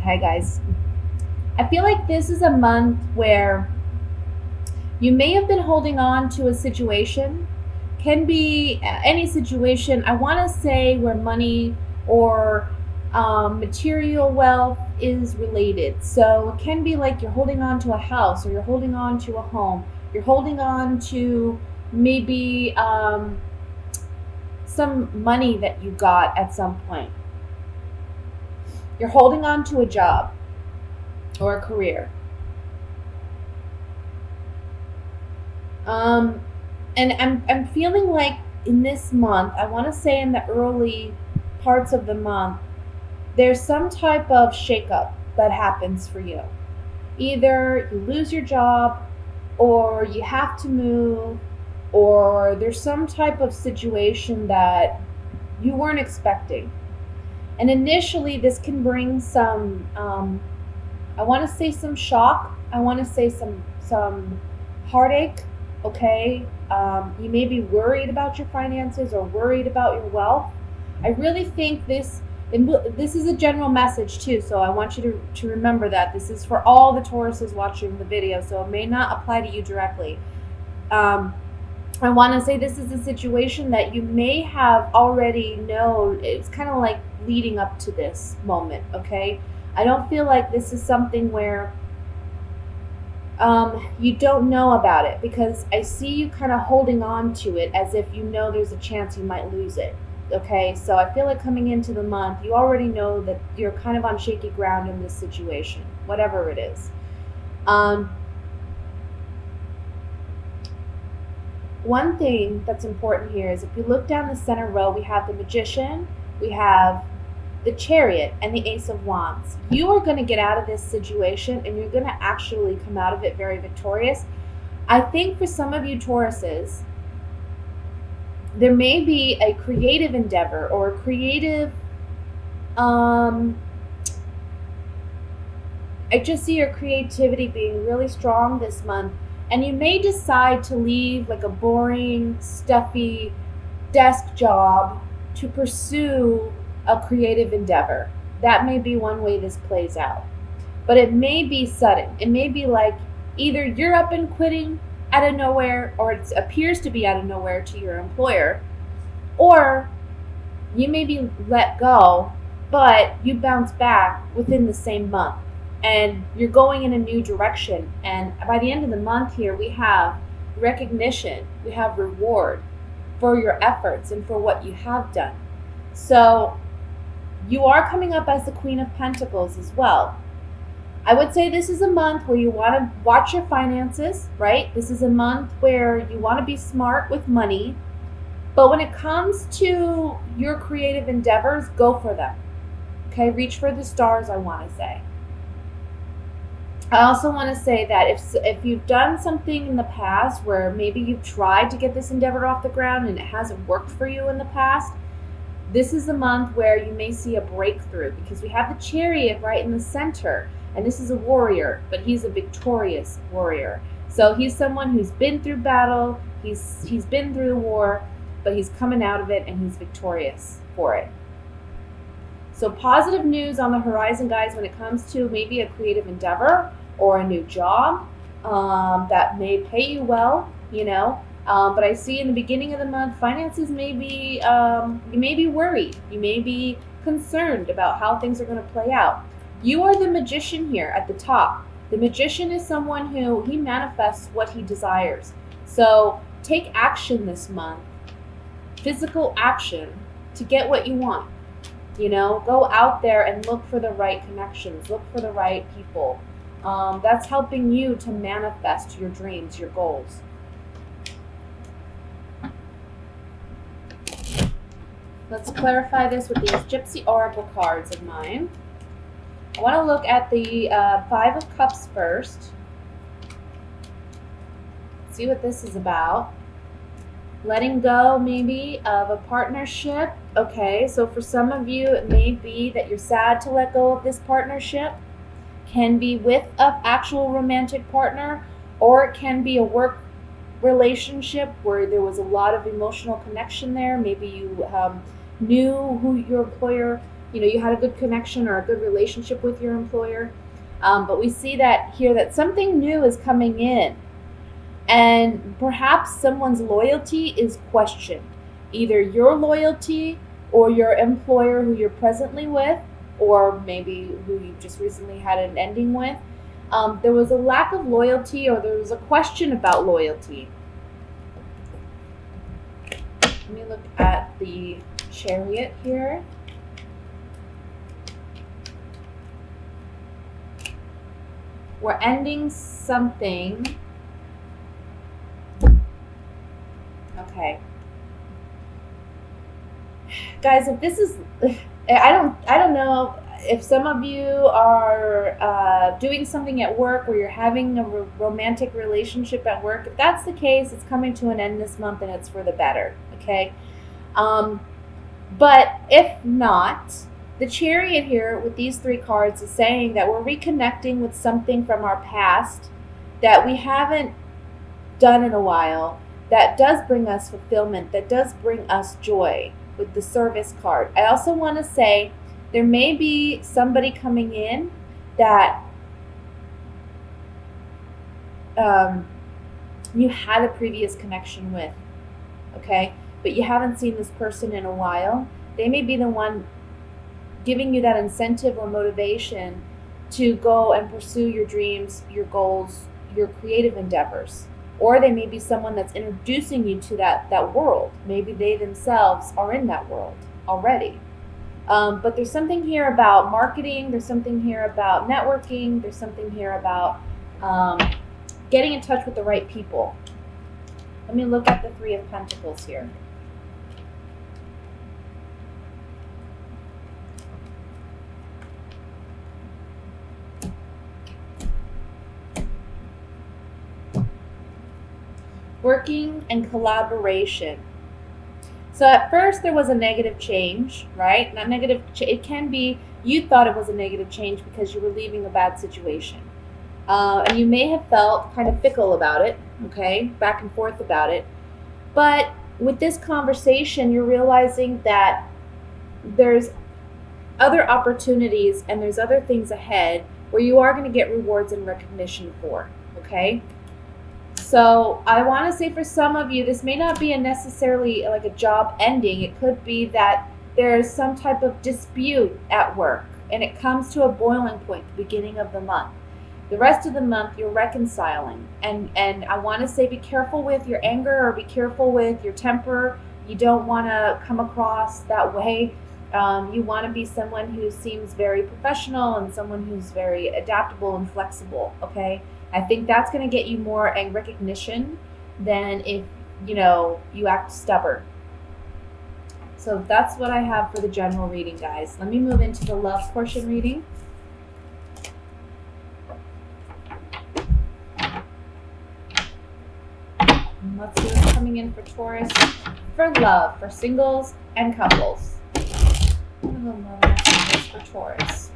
Okay, guys. I feel like this is a month where you may have been holding on to a situation, can be any situation, I want to say, where money or material wealth is related. So it can be like you're holding on to a house, or you're holding on to a home, you're holding on to maybe some money that you got at some point. You're holding on to a job or a career. Um, and I'm feeling like in this month, I want to say in the early parts of the month, there's some type of shakeup that happens for you. Either you lose your job, or you have to move, or there's some type of situation that you weren't expecting. And initially, this can bring some, I want to say some shock. I want to say some heartache. Okay, you may be worried about your finances or worried about your wealth. I really think this. And this is a general message too, so I want you to remember that this is for all the Tauruses watching the video, so it may not apply to you directly. I want to say this is a situation that you may have already known. It's kind of like leading up to this moment, okay? I don't feel like this is something where you don't know about it, because I see you kind of holding on to it as if you know there's a chance you might lose it. Okay, so I feel like coming into the month, you already know that you're kind of on shaky ground in this situation, whatever it is. One thing that's important here is if you look down the center row, we have the Magician, we have the Chariot, and the Ace of Wands. You are going to get out of this situation, and you're going to actually come out of it very victorious. I think for some of you Tauruses, there may be a creative endeavor or a creative, I just see your creativity being really strong this month, and you may decide to leave like a boring, stuffy desk job to pursue a creative endeavor. That may be one way this plays out, but it may be sudden. It may be like either you're up and quitting out of nowhere, or it appears to be out of nowhere to your employer, or you may be let go, but you bounce back within the same month and you're going in a new direction. And by the end of the month here, we have recognition, we have reward for your efforts and for what you have done. So you are coming up as the Queen of Pentacles as well. I would say this is a month where you want to watch your finances, right? This is a month where you want to be smart with money. But when it comes to your creative endeavors, go for them. Okay, reach for the stars, I want to say. I also want to say that if you've done something in the past where maybe you've tried to get this endeavor off the ground and it hasn't worked for you in the past, this is a month where you may see a breakthrough, because we have the Chariot right in the center. And this is a warrior, but he's a victorious warrior. So he's someone who's been through battle, he's been through the war, but he's coming out of it and he's victorious for it. So positive news on the horizon, guys, when it comes to maybe a creative endeavor or a new job that may pay you well, you know. But I see in the beginning of the month, finances may be, you may be worried. You may be concerned about how things are going to play out. You are the Magician here at the top. The Magician is someone who, he manifests what he desires. So take action this month, physical action, to get what you want. You know, go out there and look for the right connections, look for the right people. That's helping you to manifest your dreams, your goals. Let's clarify this with these Gypsy Oracle cards of mine. I want to look at the Five of Cups first. See what this is about. Letting go, maybe, of a partnership. Okay, so for some of you, it may be that you're sad to let go of this partnership. Can be with an actual romantic partner, or it can be a work relationship where there was a lot of emotional connection there. Maybe you knew who your employer you had a good connection or a good relationship with your employer. But we see that here that something new is coming in, and perhaps someone's loyalty is questioned. Either your loyalty or your employer who you're presently with, or maybe who you just recently had an ending with. There was a lack of loyalty, or there was a question about loyalty. Let me look at the Chariot here. We're ending something. Okay. Guys, if this is, I don't know if some of you are doing something at work where you're having a romantic relationship at work. If that's the case, it's coming to an end this month, and it's for the better. Okay. But if not, the Chariot here with these 3 cards is saying that we're reconnecting with something from our past that we haven't done in a while, that does bring us fulfillment, that does bring us joy with the Service card. I also want to say there may be somebody coming in that you had a previous connection with, okay? But you haven't seen this person in a while. They may be the one giving you that incentive or motivation to go and pursue your dreams, your goals, your creative endeavors. Or they may be someone that's introducing you to that world. Maybe they themselves are in that world already. But there's something here about marketing. There's something here about networking. There's something here about getting in touch with the right people. Let me look at the 3 of Pentacles here. Working and collaboration. So at first there was a negative change, right? Not negative. It can be you thought it was a negative change because you were leaving a bad situation, and you may have felt kind of fickle about it, okay, back and forth about it. But with this conversation, you're realizing that there's other opportunities and there's other things ahead where you are going to get rewards and recognition for, okay? So I want to say for some of you, this may not be necessarily like a job ending. It could be that there's some type of dispute at work and it comes to a boiling point at the beginning of the month. The rest of the month, you're reconciling. And I want to say be careful with your anger or be careful with your temper. You don't want to come across that way. You want to be someone who seems very professional and someone who's very adaptable and flexible, okay? I think that's going to get you more recognition than if, you act stubborn. So that's what I have for the general reading, guys. Let me move into the love portion reading. And let's see what's coming in for Taurus, for love, for singles and couples. I'm going to go love and for Taurus.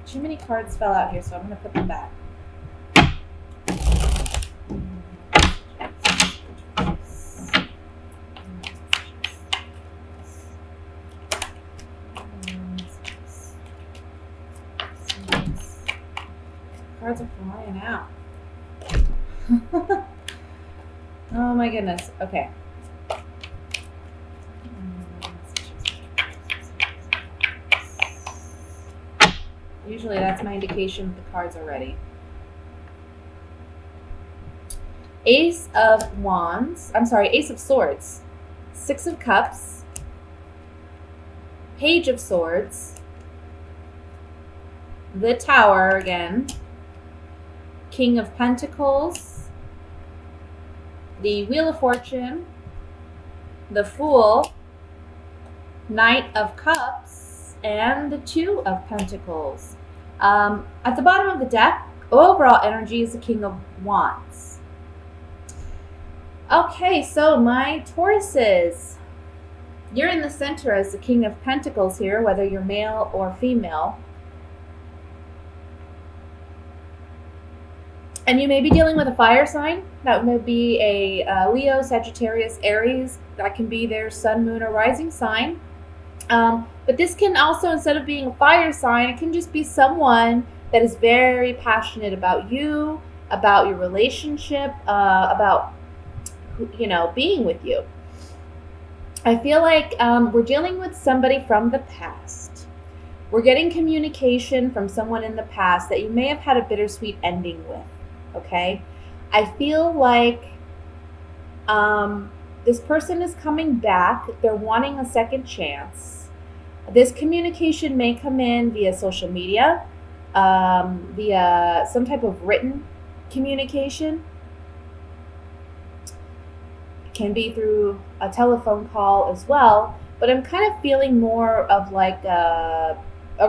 Too many cards fell out here, so I'm going to put them back. Cards are flying out. Oh my goodness. Okay. Usually that's my indication that the cards are ready. Ace of Wands. I'm sorry, Ace of Swords. 6 of Cups. Page of Swords. The Tower again. King of Pentacles. The Wheel of Fortune. The Fool. Knight of Cups. And the 2 of Pentacles. At the bottom of the deck, overall energy is the King of Wands. Okay, so my Tauruses, you're in the center as the King of Pentacles here, whether you're male or female. And you may be dealing with a fire sign. That may be a Leo, Sagittarius, Aries. That can be their sun, moon, or rising sign. But this can also, instead of being a fire sign, it can just be someone that is very passionate about you, about your relationship, about being with you. I feel like we're dealing with somebody from the past. We're getting communication from someone in the past that you may have had a bittersweet ending with. Okay, I feel like this person is coming back. They're wanting a second chance. This communication may come in via social media, via some type of written communication. It can be through a telephone call as well, but I'm kind of feeling more of like a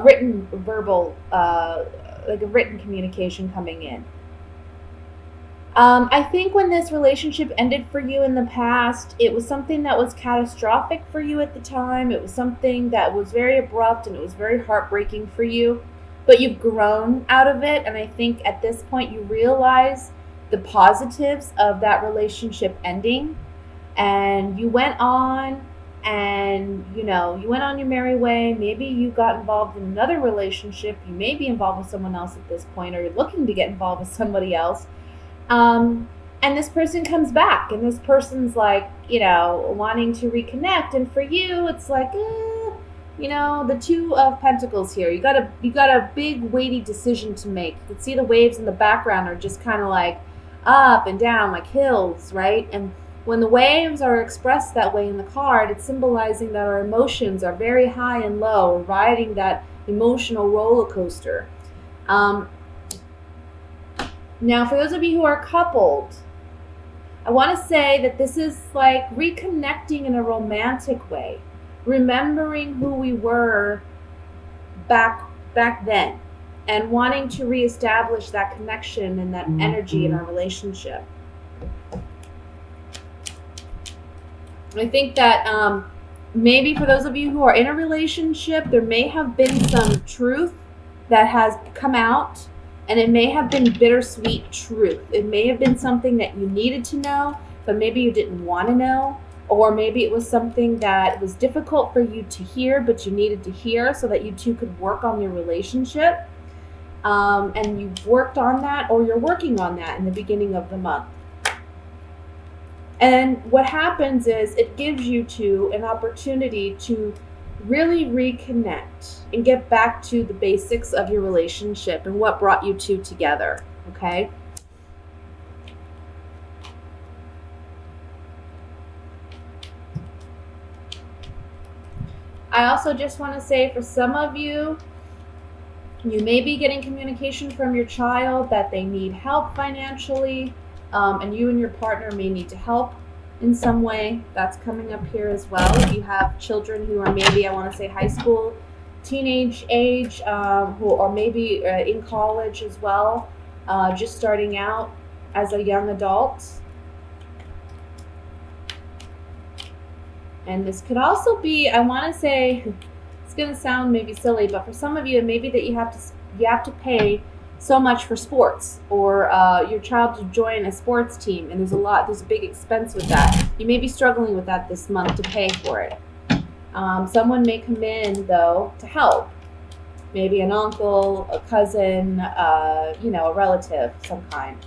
written verbal, like a written communication coming in. I think when this relationship ended for you in the past, it was something that was catastrophic for you at the time. It was something that was very abrupt and it was very heartbreaking for you. But you've grown out of it. And I think at this point you realize the positives of that relationship ending. And you went on and, you went on your merry way. Maybe you got involved in another relationship. You may be involved with someone else at this point, or you're looking to get involved with somebody else. And this person comes back, and this person's like, wanting to reconnect. And for you, it's like, the Two of Pentacles here. You got a big weighty decision to make. You can see the waves in the background are just kind of like up and down, like hills, right? And when the waves are expressed that way in the card, it's symbolizing that our emotions are very high and low. We're riding that emotional roller coaster. Now, for those of you who are coupled, I want to say that this is like reconnecting in a romantic way, remembering who we were back then, and wanting to reestablish that connection and that energy in our relationship. I think that maybe for those of you who are in a relationship, there may have been some truth that has come out. And it may have been bittersweet truth. It may have been something that you needed to know, but maybe you didn't want to know. Or maybe it was something that was difficult for you to hear, but you needed to hear so that you two could work on your relationship. And you've worked on that, or you're working on that in the beginning of the month. And what happens is it gives you two an opportunity to really reconnect and get back to the basics of your relationship and what brought you two together, okay? I also just want to say, for some of you, you may be getting communication from your child that they need help financially, and you and your partner may need to help in some way. That's coming up here as well. If you have children who are maybe, I want to say, high school, teenage age, or maybe in college as well, just starting out as a young adult. And this could also be, I want to say, it's going to sound maybe silly, but for some of you, it may be that you have to pay so much for sports, or your child to join a sports team, and there's a big expense with that. You may be struggling with that this month to pay for it. Someone may come in though to help, maybe an uncle, a cousin, a relative of some kind.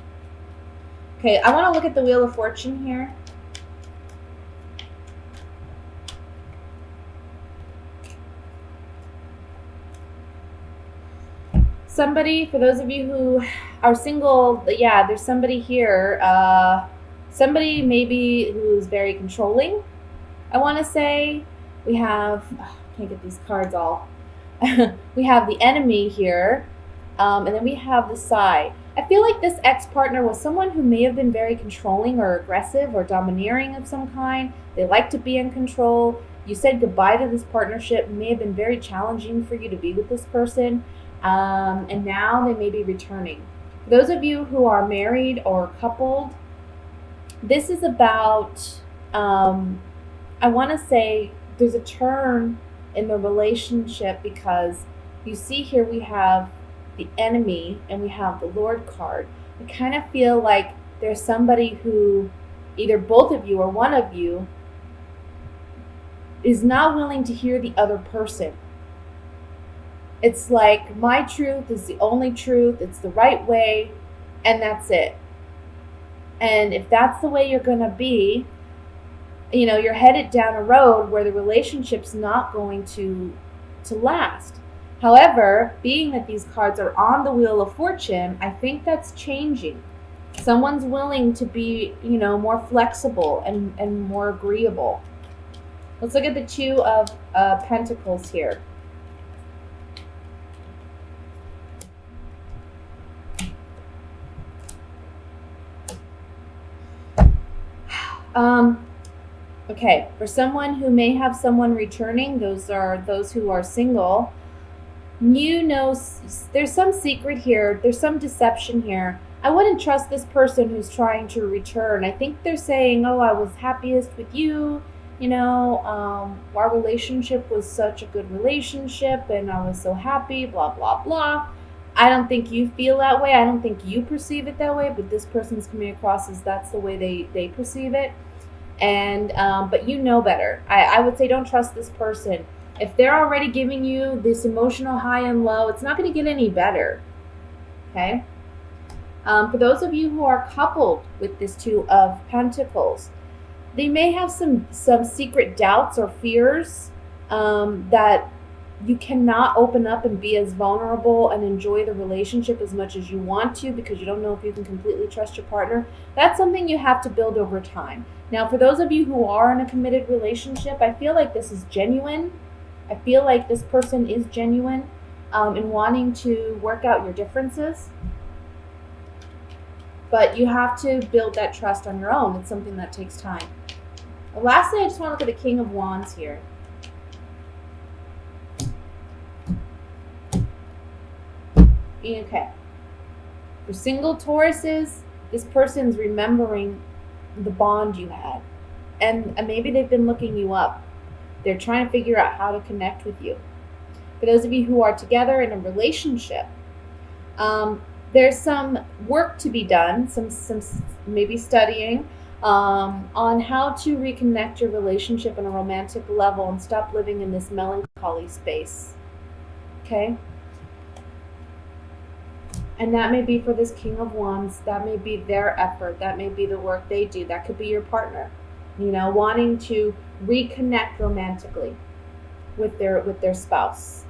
Okay, I want to look at the Wheel of Fortune here. Somebody, for those of you who are single, yeah, there's somebody here. Somebody maybe who's very controlling. I want to say we have, can't get these cards all. We have the Enemy here, and then we have the Side. I feel like this ex-partner was someone who may have been very controlling or aggressive or domineering of some kind. They like to be in control. You said goodbye to this partnership. It may have been very challenging for you to be with this person. And now they may be returning. For those of you who are married or coupled, this is about, I want to say there's a turn in the relationship, because you see here we have the Enemy and we have the Lord card. I kind of feel like there's somebody who, either both of you or one of you, is not willing to hear the other person. It's like, my truth is the only truth, it's the right way, and that's it. And if that's the way you're going to be, you're headed down a road where the relationship's not going to last. However, being that these cards are on the Wheel of Fortune, I think that's changing. Someone's willing to be, more flexible and more agreeable. Let's look at the Two of Pentacles here. Okay, for someone who may have someone returning, those are those who are single. There's some secret here, there's some deception here. I wouldn't trust this person who's trying to return. I think they're saying, oh, I was happiest with you, our relationship was such a good relationship and I was so happy, blah, blah, blah. I don't think you feel that way. I don't think you perceive it that way, but this person's coming across as that's the way they perceive it. And but you know better. I would say don't trust this person. If they're already giving you this emotional high and low, it's not going to get any better. Okay? For those of you who are coupled with this Two of Pentacles, they may have some secret doubts or fears that you cannot open up and be as vulnerable and enjoy the relationship as much as you want to because you don't know if you can completely trust your partner. That's something you have to build over time. Now, for those of you who are in a committed relationship, I feel like this is genuine. I feel like this person is genuine in wanting to work out your differences. But you have to build that trust on your own. It's something that takes time. Lastly, I just want to look at the King of Wands here. Okay. For single Tauruses, this person's remembering the bond you had. And maybe they've been looking you up. They're trying to figure out how to connect with you. For those of you who are together in a relationship, there's some work to be done, some maybe studying on how to reconnect your relationship on a romantic level and stop living in this melancholy space. Okay? And that may be for this King of Wands. That may be their effort. That may be the work they do. That could be your partner, wanting to reconnect romantically with their spouse.